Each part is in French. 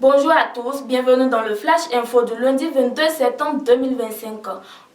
Bonjour à tous, bienvenue dans le Flash Info du lundi 22 septembre 2025.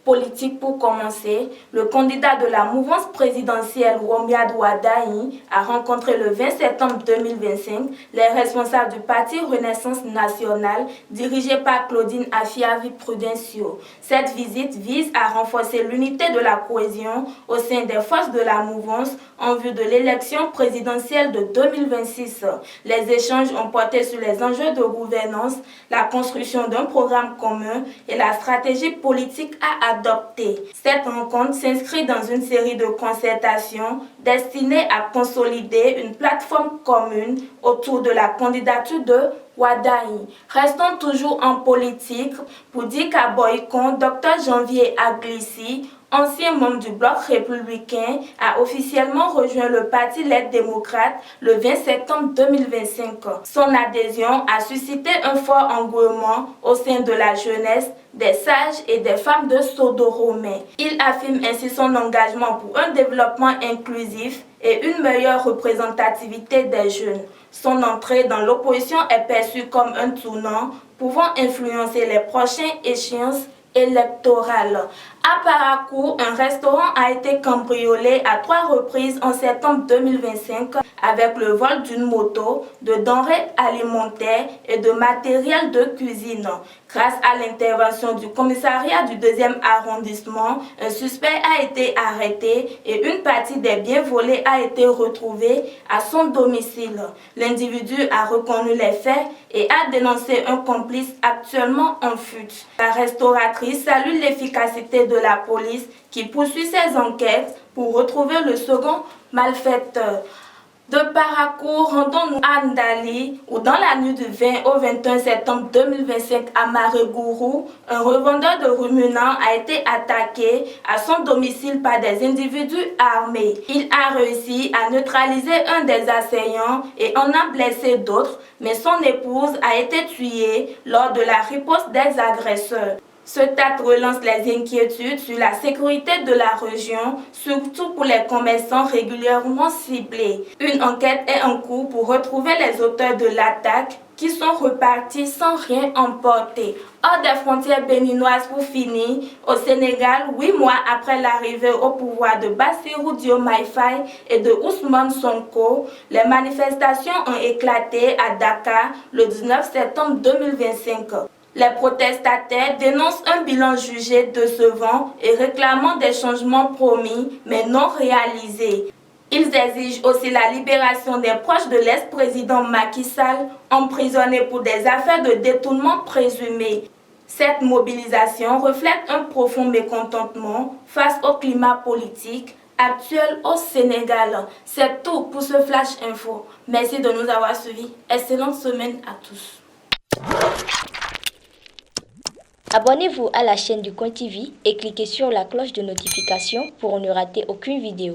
Politique pour commencer, le candidat de la mouvance présidentielle Wambiad Wadahi a rencontré le 20 septembre 2025 les responsables du parti Renaissance nationale dirigé par Claudine Afiavi Prudencio. Cette visite vise à renforcer l'unité de la cohésion au sein des forces de la mouvance en vue de l'élection présidentielle de 2026. Les échanges ont porté sur les enjeux de gouvernance, la construction d'un programme commun et la stratégie politique à adopter. Cette rencontre s'inscrit dans une série de concertations destinées à consolider une plateforme commune autour de la candidature de Wadahi. Restons toujours en politique pour dire qu'à Boycon, Dr Janvier Aglissi, ancien membre du bloc républicain, a officiellement rejoint le parti L'aide démocrate le 20 septembre 2025. Son adhésion a suscité un fort engouement au sein de la jeunesse, des sages et des femmes de Sodoromé. Il affirme ainsi son engagement pour un développement inclusif et une meilleure représentativité des jeunes. Son entrée dans l'opposition est perçue comme un tournant pouvant influencer les prochaines échéances électorales. À Parakou, un restaurant a été cambriolé à 3 reprises en septembre 2025 avec le vol d'une moto, de denrées alimentaires et de matériel de cuisine. Grâce à l'intervention du commissariat du 2e arrondissement, un suspect a été arrêté et une partie des biens volés a été retrouvée à son domicile. L'individu a reconnu les faits et a dénoncé un complice actuellement en fuite. La restauratrice salue l'efficacité de la police qui poursuit ses enquêtes pour retrouver le second malfaiteur. De Parakou, rendons-nous à Ndali, où dans la nuit du 20 au 21 septembre 2025 à Marégourou, un revendeur de ruminants a été attaqué à son domicile par des individus armés. Il a réussi à neutraliser un des assaillants et en a blessé d'autres, mais son épouse a été tuée lors de la riposte des agresseurs. Ce acte relance les inquiétudes sur la sécurité de la région, surtout pour les commerçants régulièrement ciblés. Une enquête est en cours pour retrouver les auteurs de l'attaque qui sont repartis sans rien emporter. Hors des frontières béninoises pour finir, au Sénégal, 8 mois après l'arrivée au pouvoir de Bassirou Diomaye Faye et de Ousmane Sonko, les manifestations ont éclaté à Dakar le 19 septembre 2025. Les protestataires dénoncent un bilan jugé décevant et réclamant des changements promis mais non réalisés. Ils exigent aussi la libération des proches de l'ex-président Macky Sall, emprisonnés pour des affaires de détournement présumées. Cette mobilisation reflète un profond mécontentement face au climat politique actuel au Sénégal. C'est tout pour ce Flash Info. Merci de nous avoir suivis. Excellente semaine à tous. Abonnez-vous à la chaîne du Coin TV et cliquez sur la cloche de notification pour ne rater aucune vidéo.